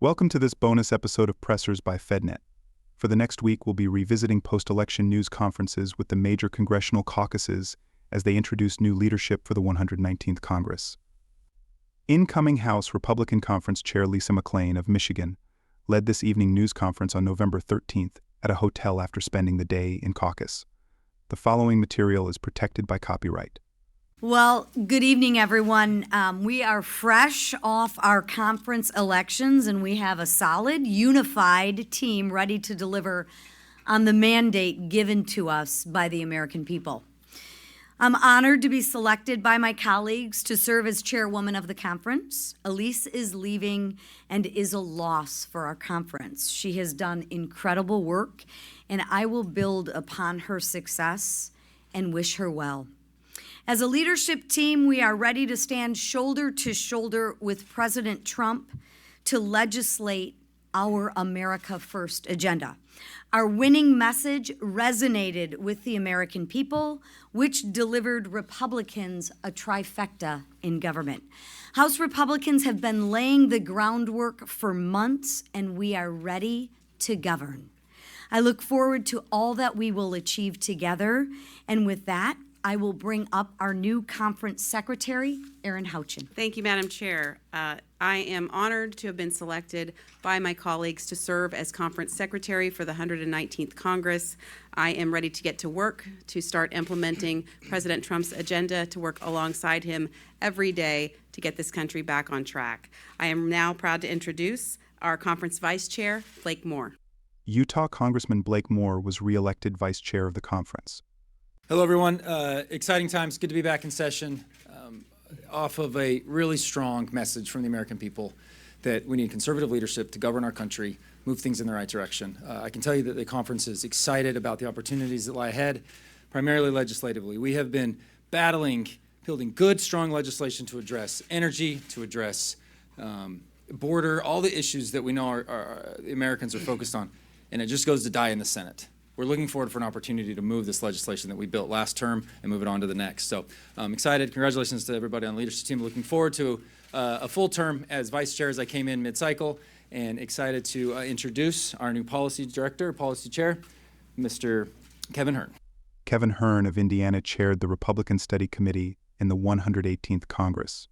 Welcome to this bonus episode of Pressers by FedNet. For the next week, we'll be revisiting post-election news conferences with the major congressional caucuses as they introduce new leadership for the 119th Congress. Incoming House Republican Conference Chair Lisa McClain of Michigan led this evening news conference on November 13th at a hotel after spending the day in caucus. The following material is protected by copyright. Well, good evening, everyone. We are fresh off our conference elections, and we have a solid, unified team ready to deliver on the mandate given to us by the American people. I'm honored to be selected by my colleagues to serve as chairwoman of the conference. Elise is leaving and is a loss for our conference. She has done incredible work, and I will build upon her success and wish her well. As a leadership team, we are ready to stand shoulder to shoulder with President Trump to legislate our America First agenda. Our winning message resonated with the American people, which delivered Republicans a trifecta in government. House Republicans have been laying the groundwork for months, and we are ready to govern. I look forward to all that we will achieve together, and with that, I will bring up our new conference secretary, Erin Houchin. Thank you, Madam Chair. I am honored to have been selected by my colleagues to serve as conference secretary for the 119th Congress. I am ready to get to work to start implementing President Trump's agenda, to work alongside him every day to get this country back on track. I am now proud to introduce our conference vice chair, Blake Moore. Utah Congressman Blake Moore was re-elected vice chair of the conference. Hello, everyone. Exciting times. Good to be back in session off of a really strong message from the American people that we need conservative leadership to govern our country, move things in the right direction. I can tell you that the conference is excited about the opportunities that lie ahead, primarily legislatively. We have been building good, strong legislation to address energy, to address border, all the issues that we know the Americans are focused on, and it just goes to die in the Senate. We're looking forward for an opportunity to move this legislation that we built last term and move it on to the next. So I'm excited. Congratulations to everybody on the leadership team. Looking forward to a full term as vice chair as I came in mid-cycle, and excited to introduce our new policy director, policy chair, Mr. Kevin Hern. Kevin Hern of Indiana chaired the Republican Study Committee in the 118th Congress.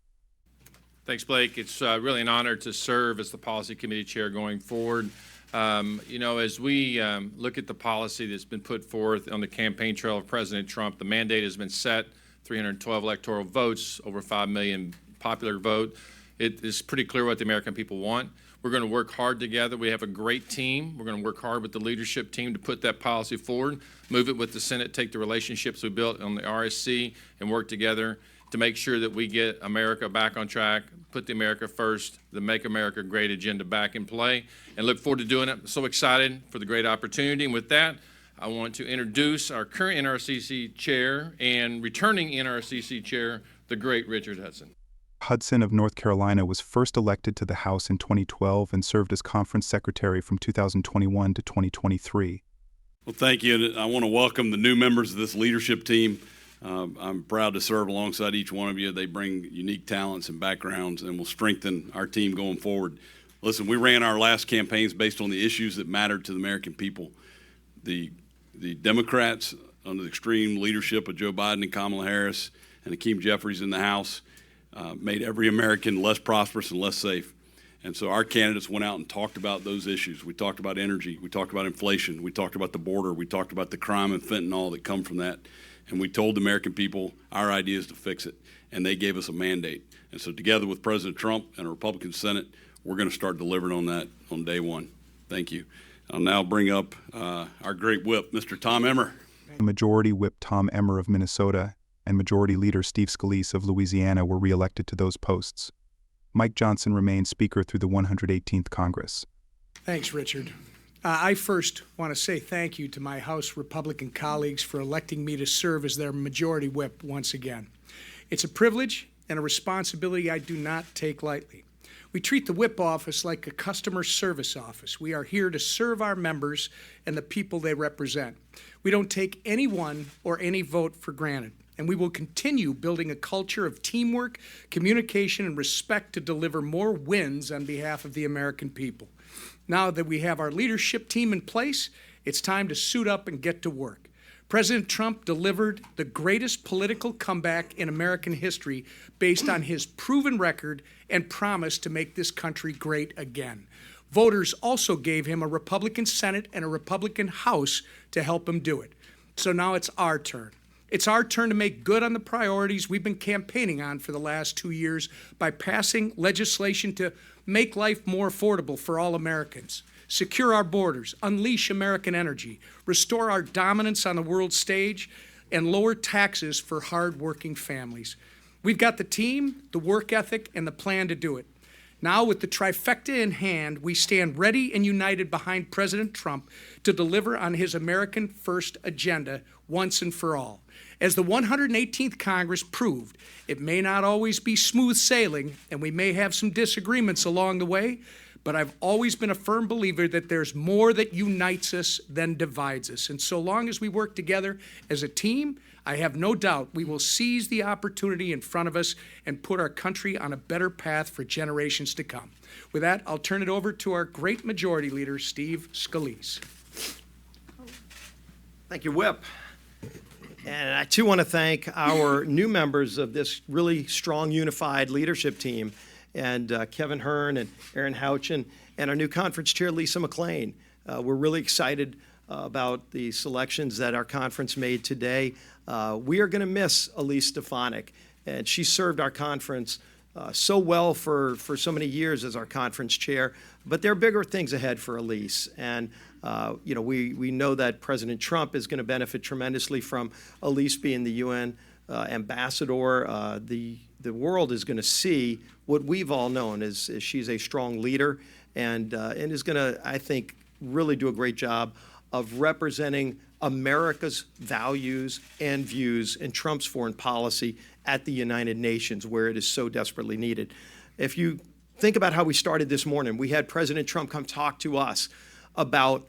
Thanks, Blake. It's really an honor to serve as the policy committee chair going forward. As we look at the policy that's been put forth on the campaign trail of President Trump, the mandate has been set, 312 electoral votes, over 5 million popular vote. It is pretty clear what the American people want. We're going to work hard together. We have a great team. We're going to work hard with the leadership team to put that policy forward, move it with the Senate, take the relationships we built on the RSC, and work together to make sure that we get America back on track, put the America First, the Make America Great agenda back in play, and look forward to doing it. So excited for the great opportunity. And with that, I want to introduce our current NRCC chair and returning NRCC chair, the great Richard Hudson. Hudson of North Carolina was first elected to the House in 2012 and served as conference secretary from 2021 to 2023. Well, thank you. And I want to welcome the new members of this leadership team. I'm proud to serve alongside each one of you. They bring unique talents and backgrounds and will strengthen our team going forward. Listen, we ran our last campaigns based on the issues that mattered to the American people. The Democrats, under the extreme leadership of Joe Biden and Kamala Harris and Hakeem Jeffries in the House, made every American less prosperous and less safe. And so our candidates went out and talked about those issues. We talked about energy. We talked about inflation. We talked about the border. We talked about the crime and fentanyl that come from that. And we told the American people our idea is to fix it, and they gave us a mandate. And so together with President Trump and a Republican Senate, we're going to start delivering on that on day one. Thank you. I'll now bring up our great whip, Mr. Tom Emmer. Majority Whip Tom Emmer of Minnesota and Majority Leader Steve Scalise of Louisiana were re-elected to those posts. Mike Johnson remained Speaker through the 118th Congress. Thanks, Richard. I first want to say thank you to my House Republican colleagues for electing me to serve as their Majority Whip once again. It's a privilege and a responsibility I do not take lightly. We treat the whip office like a customer service office. We are here to serve our members and the people they represent. We don't take anyone or any vote for granted. and we will continue building a culture of teamwork, communication, and respect to deliver more wins on behalf of the American people. Now that we have our leadership team in place, it's time to suit up and get to work. President Trump delivered the greatest political comeback in American history based on his proven record and promise to make this country great again. Voters also gave him a Republican Senate and a Republican House to help him do it. So now it's our turn. It's our turn to make good on the priorities we've been campaigning on for the last 2 years by passing legislation to make life more affordable for all Americans, secure our borders, unleash American energy, restore our dominance on the world stage, and lower taxes for hard-working families. We've got the team, the work ethic, and the plan to do it. Now, with the trifecta in hand, we stand ready and united behind President Trump to deliver on his American First agenda once and for all. As the 118th Congress proved, it may not always be smooth sailing, and we may have some disagreements along the way, but I've always been a firm believer that there's more that unites us than divides us. And so long as we work together as a team, I have no doubt we will seize the opportunity in front of us and put our country on a better path for generations to come. With that, I'll turn it over to our great majority leader, Steve Scalise. Thank you, Whip. And I, too, want to thank our new members of this really strong, unified leadership team, and Kevin Hearn and Aaron Houchin, and our new conference chair, Lisa McClain. We're really excited about the selections that our conference made today. We are going to miss Elise Stefanik, and she served our conference so well for so many years as our conference chair. But there are bigger things ahead for Elise, and we know that President Trump is going to benefit tremendously from Elise being the UN ambassador. The world is going to see what we've all known is she's a strong leader and is going to, I think, really do a great job of representing America's values and views in Trump's foreign policy at the United Nations, where it is so desperately needed. If you think about how we started this morning, we had President Trump come talk to us about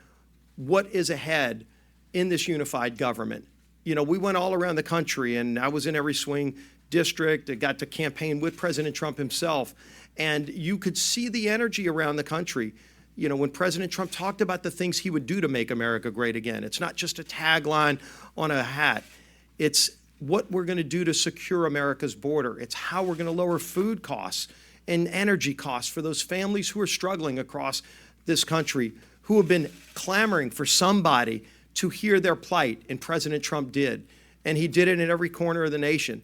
what is ahead in this unified government. You know, we went all around the country, and I was in every swing district. I got to campaign with President Trump himself, and you could see the energy around the country. You know, when President Trump talked about the things he would do to make America great again, it's not just a tagline on a hat. It's what we're going to do to secure America's border. It's how we're going to lower food costs and energy costs for those families who are struggling across this country, who have been clamoring for somebody to hear their plight, and President Trump did. And he did it in every corner of the nation.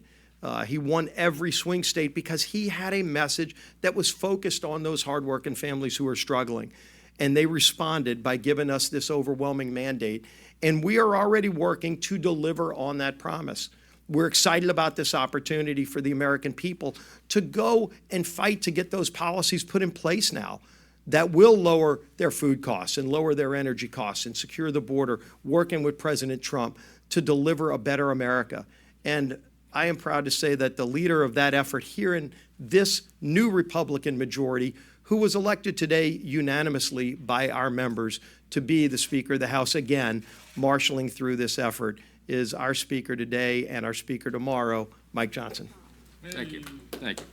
He won every swing state because he had a message that was focused on those hardworking families who are struggling. And they responded by giving us this overwhelming mandate. And we are already working to deliver on that promise. We're excited about this opportunity for the American people to go and fight to get those policies put in place now that will lower their food costs and lower their energy costs and secure the border, working with President Trump to deliver a better America. And I am proud to say that the leader of that effort here in this new Republican majority, who was elected today unanimously by our members to be the Speaker of the House again, marshaling through this effort, is our Speaker today and our Speaker tomorrow, Mike Johnson. Thank you. Thank you.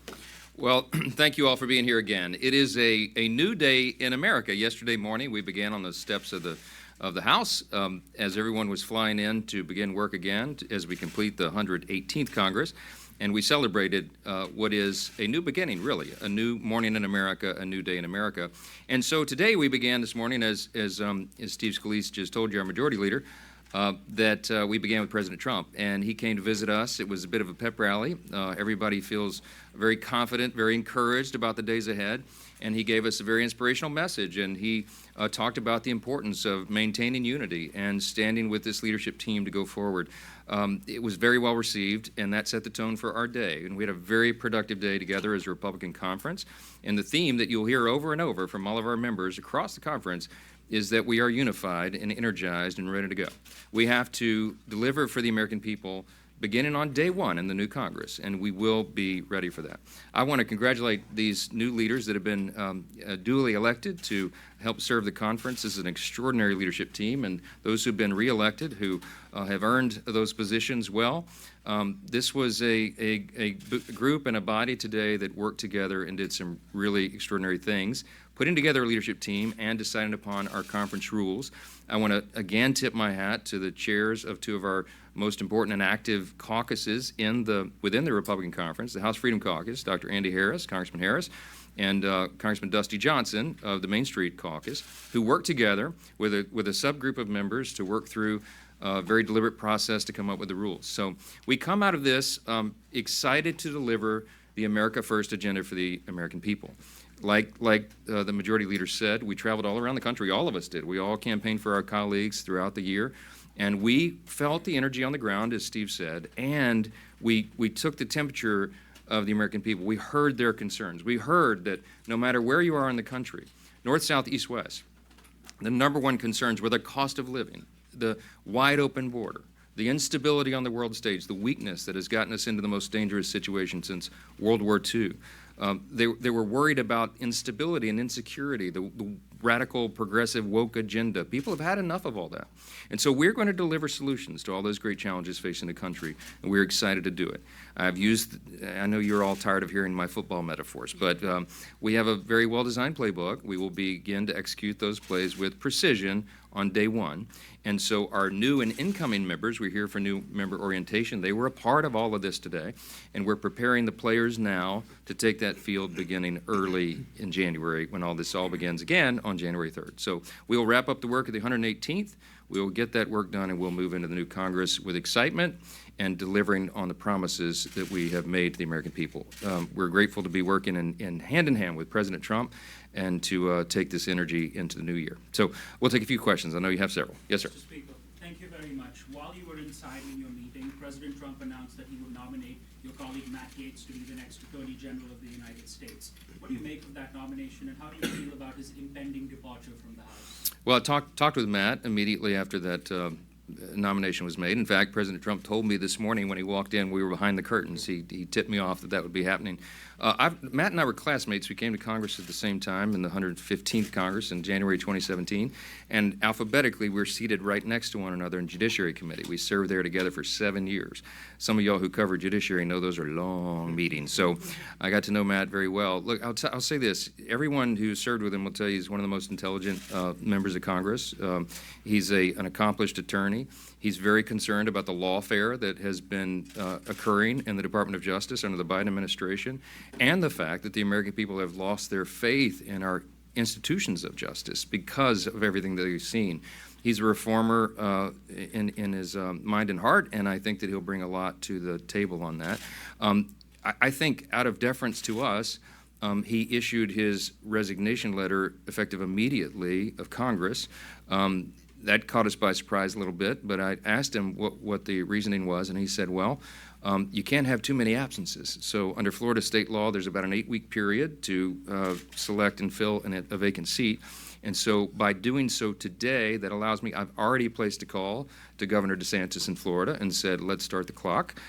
Well, thank you all for being here again. It is a new day in America. Yesterday morning, we began on the steps of the House as everyone was flying in to begin work again as we complete the 118th Congress. And we celebrated what is a new beginning, really, a new morning in America, a new day in America. And so today we began this morning, as Steve Scalise just told you, our majority leader, that we began with President Trump. And he came to visit us. It was a bit of a pep rally. Everybody feels very confident, very encouraged about the days ahead. And he gave us a very inspirational message. And he talked about the importance of maintaining unity and standing with this leadership team to go forward. It was very well received, and that set the tone for our day. And we had a very productive day together as a Republican conference. And the theme that you'll hear over and over from all of our members across the conference is that we are unified and energized and ready to go. We have to deliver for the American people beginning on day one in the new Congress, and we will be ready for that. I want to congratulate these new leaders that have been duly elected to help serve the conference. This is an extraordinary leadership team, and those who've been reelected who have earned those positions well. This was a group and a body today that worked together and did some really extraordinary things, putting together a leadership team and deciding upon our conference rules. I want to again tip my hat to the chairs of two of our most important and active caucuses within the Republican Conference, the House Freedom Caucus, Dr. Andy Harris, Congressman Harris, and Congressman Dusty Johnson of the Main Street Caucus, who worked together with a subgroup of members to work through a very deliberate process to come up with the rules. So we come out of this excited to deliver the America First agenda for the American people. Like the majority leader said, we traveled all around the country. All of us did. We all campaigned for our colleagues throughout the year. And we felt the energy on the ground, as Steve said, and we took the temperature of the American people. We heard their concerns. We heard that no matter where you are in the country, north, south, east, west, the number one concerns were the cost of living, the wide open border, the instability on the world stage, the weakness that has gotten us into the most dangerous situation since World War II. They were worried about instability and insecurity, the radical, progressive, woke agenda. People have had enough of all that. And so we're going to deliver solutions to all those great challenges facing the country, and we're excited to do it. I know you're all tired of hearing my football metaphors, but we have a very well-designed playbook. We will begin to execute those plays with precision on day one. And so our new and incoming members, we're here for new member orientation, they were a part of all of this today, and we're preparing the players now to take that field beginning early in January when all this all begins again on January 3rd. So we'll wrap up the work at the 118th, we'll get that work done, and we'll move into the new Congress with excitement and delivering on the promises that we have made to the American people. We're grateful to be working in hand with President Trump and to take this energy into the new year. So we'll take a few questions. I know you have several. Yes, sir. Mr. Speaker, thank you very much. While you were inside in your meeting, President Trump announced that he would nominate your colleague Matt Gaetz to be the next Attorney General of the United States. What do you make of that nomination, and how do you feel about his impending departure from the House? Well, I talked with Matt immediately after that nomination was made. In fact, President Trump told me this morning when he walked in, we were behind the curtains. He tipped me off that would be happening. Matt and I were classmates. We came to Congress at the same time in the 115th Congress in January 2017, and alphabetically we're seated right next to one another in Judiciary Committee. We served there together for 7 years. Some of y'all who cover Judiciary know those are long meetings, so I got to know Matt very well. Look, I'll say this. Everyone who served with him will tell you he's one of the most intelligent members of Congress. He's an accomplished attorney. He's very concerned about the lawfare that has been occurring in the Department of Justice under the Biden administration, and the fact that the American people have lost their faith in our institutions of justice because of everything that they've seen. He's a reformer in his mind and heart, and I think that he'll bring a lot to the table on that. I think out of deference to us, he issued his resignation letter effective immediately of Congress. That caught us by surprise a little bit, but I asked him what the reasoning was, and he said, well, you can't have too many absences. So under Florida state law, there's about an 8-week period to select and fill a vacant seat. And so by doing so today, that allows me, I've already placed a call to Governor DeSantis in Florida and said, let's start the clock.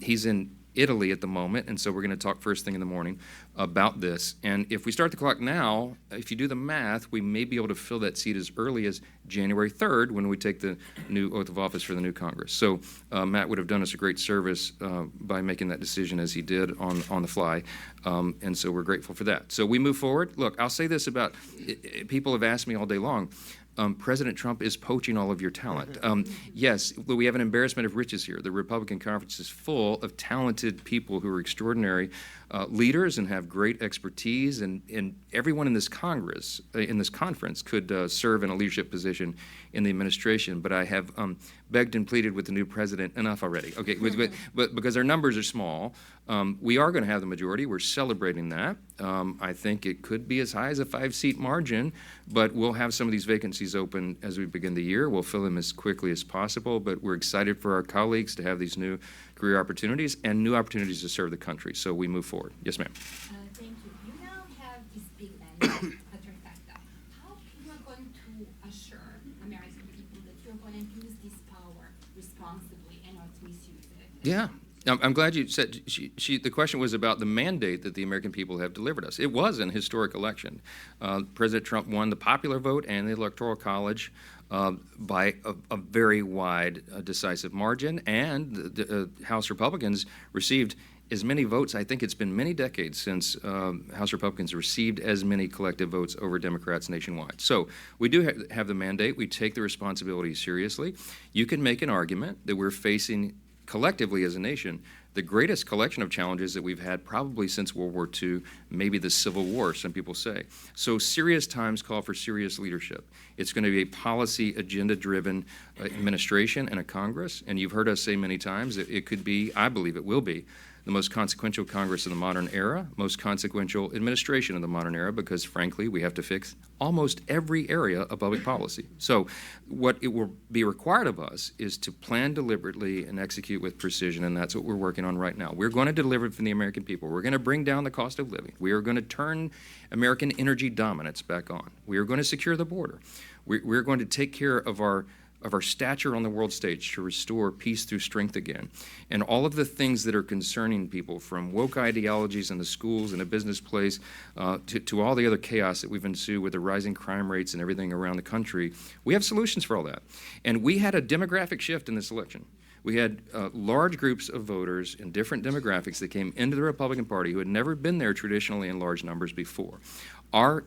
He's in Italy at the moment, and so we're going to talk first thing in the morning about this. And if we start the clock now, if you do the math, we may be able to fill that seat as early as January 3rd when we take the new oath of office for the new Congress. So Matt would have done us a great service by making that decision as he did on the fly, and so we're grateful for that. So we move forward. Look, I'll say this about, people have asked me all day long, President Trump is poaching all of your talent. Yes, we have an embarrassment of riches here. The Republican Conference is full of talented people who are extraordinary leaders and have great expertise, and everyone in this Congress, in this conference, could serve in a leadership position in the administration. But I have begged and pleaded with the new president, enough already. Okay, but because our numbers are small, we are going to have the majority. We're celebrating that. I think it could be as high as a 5-seat margin, but we'll have some of these vacancies open as we begin the year. We'll fill them as quickly as possible, but we're excited for our colleagues to have these new career opportunities and new opportunities to serve the country. So we move forward. Yes, ma'am. Thank you. You now have this big mandate, a trifecta. How you are going to assure American people that you're going to use this power responsibly and not misuse it? Yeah. I'm glad you said the question was about the mandate that the American people have delivered us. It was an historic election. President Trump won the popular vote and the Electoral College by a very wide, decisive margin, and the House Republicans received as many votes. I think it's been many decades since House Republicans received as many collective votes over Democrats nationwide. So we do have the mandate. We take the responsibility seriously. You can make an argument that we're facing collectively as a nation the greatest collection of challenges that we've had probably since World War II, maybe the Civil War, some people say. So serious times call for serious leadership. It's going to be a policy agenda-driven administration and a Congress, and you've heard us say many times that it could be, I believe it will be, the most consequential Congress of the modern era, most consequential administration of the modern era, because frankly, we have to fix almost every area of public policy. So what it will be required of us is to plan deliberately and execute with precision, and that's what we're working on right now. We're going to deliver for the American people. We're going to bring down the cost of living. We are going to turn American energy dominance back on. We are going to secure the border. We're going to take care of our stature on the world stage to restore peace through strength again. And all of the things that are concerning people, from woke ideologies in the schools and the business place to all the other chaos that we've ensued with the rising crime rates and everything around the country, we have solutions for all that. And we had a demographic shift in this election. We had large groups of voters in different demographics that came into the Republican Party who had never been there traditionally in large numbers before. Our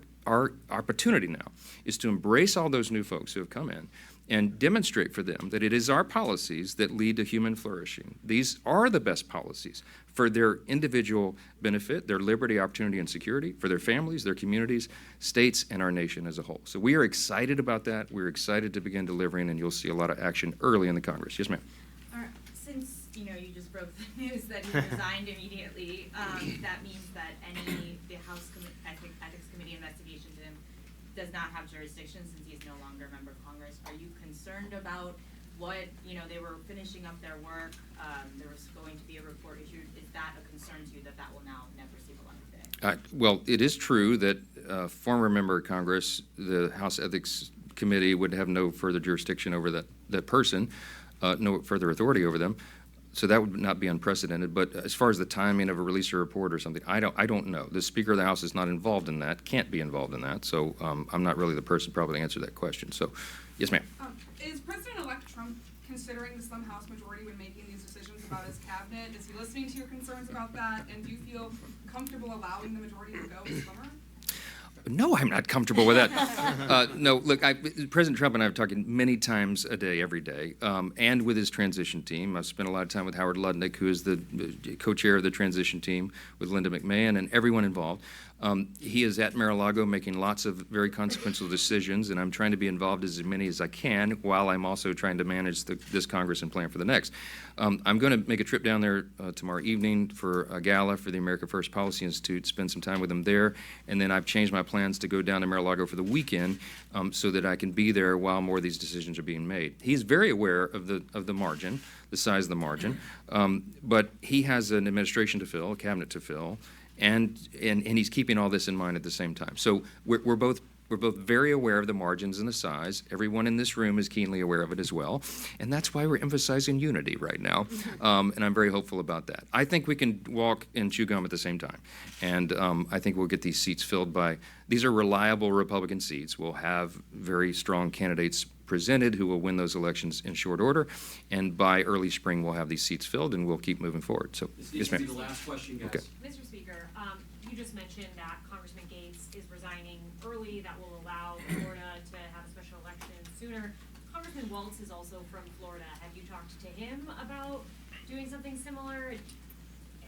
opportunity now is to embrace all those new folks who have come in and demonstrate for them that it is our policies that lead to human flourishing. These are the best policies for their individual benefit, their liberty, opportunity, and security, for their families, their communities, states, and our nation as a whole. So we are excited about that. We're excited to begin delivering, and you'll see a lot of action early in the Congress. Yes, ma'am. All right. Since you just broke the news that he resigned immediately, that means that the House Ethics Committee investigation to him does not have jurisdiction since he's no longer a member of Congress. Are you concerned about what, they were finishing up their work, there was going to be a report issued? Is that a concern to you that will now never see the light of day? Well, it is true that a former member of Congress, the House Ethics Committee, would have no further jurisdiction over that person, no further authority over them. So that would not be unprecedented. But as far as the timing of a release or report or something, I don't know. The Speaker of the House is not involved in that, can't be involved in that. So I'm not really the person probably to answer that question. So, yes, ma'am. Is President-elect Trump considering the slim House majority when making these decisions about his cabinet? Is he listening to your concerns about that? And do you feel comfortable allowing the majority to go slimmer? No, I'm not comfortable with that. No, look, President Trump and I have talked many times a day, every day, and with his transition team. I've spent a lot of time with Howard Lutnick, who is the co-chair of the transition team, with Linda McMahon and everyone involved. He is at Mar-a-Lago making lots of very consequential decisions, and I'm trying to be involved as many as I can while I'm also trying to manage this Congress and plan for the next. I'm going to make a trip down there tomorrow evening for a gala for the America First Policy Institute, spend some time with them there, and then I've changed my plans to go down to Mar-a-Lago for the weekend so that I can be there while more of these decisions are being made. He's very aware of the margin, the size of the margin, but he has an administration to fill, a cabinet to fill, and he's keeping all this in mind at the same time. So we're both very aware of the margins and the size. Everyone in this room is keenly aware of it as well, and that's why we're emphasizing unity right now, and I'm very hopeful about that. I think we can walk and chew gum at the same time, and I think we'll get these seats filled these are reliable Republican seats. We'll have very strong candidates presented who will win those elections in short order, and by early spring we'll have these seats filled, and we'll keep moving forward. So, yes, ma'am. The last question, guys. Okay. Mr. Speaker, you just mentioned that Congressman Gates is resigning early. That will allow Florida to have a special election sooner. Congressman Waltz is also from Florida. Have you talked to him about doing something similar?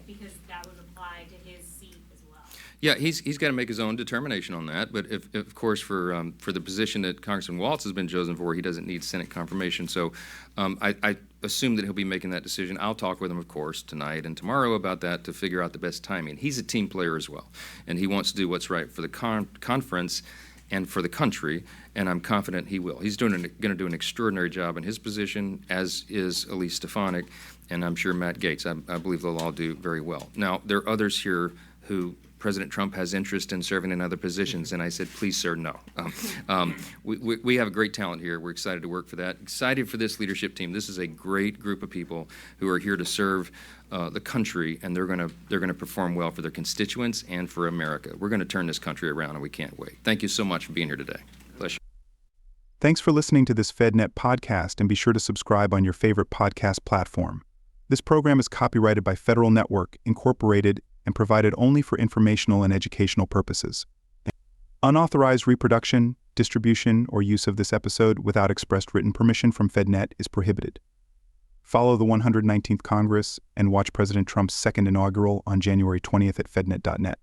Because that would apply to his seat as well. Yeah, he's got to make his own determination on that. But if of course, for the position that Congressman Waltz has been chosen for, he doesn't need Senate confirmation. So I assume that he'll be making that decision. I'll talk with him, of course, tonight and tomorrow about that to figure out the best timing. He's a team player as well, and he wants to do what's right for the conference and for the country, and I'm confident he will. He's going to do an extraordinary job in his position, as is Elise Stefanik, and I'm sure Matt Gaetz. I believe they'll all do very well. Now, there are others here who President Trump has interest in serving in other positions. And I said, please, sir, no. We have a great talent here. We're excited to work for that. Excited for this leadership team. This is a great group of people who are here to serve the country, and they're going to perform well for their constituents and for America. We're going to turn this country around, and we can't wait. Thank you so much for being here today. Bless you. Thanks for listening to this FedNet podcast, and be sure to subscribe on your favorite podcast platform. This program is copyrighted by Federal Network, Incorporated, and provided only for informational and educational purposes. Unauthorized reproduction, distribution, or use of this episode without expressed written permission from FedNet is prohibited. Follow the 119th Congress and watch President Trump's second inaugural on January 20th at fednet.net.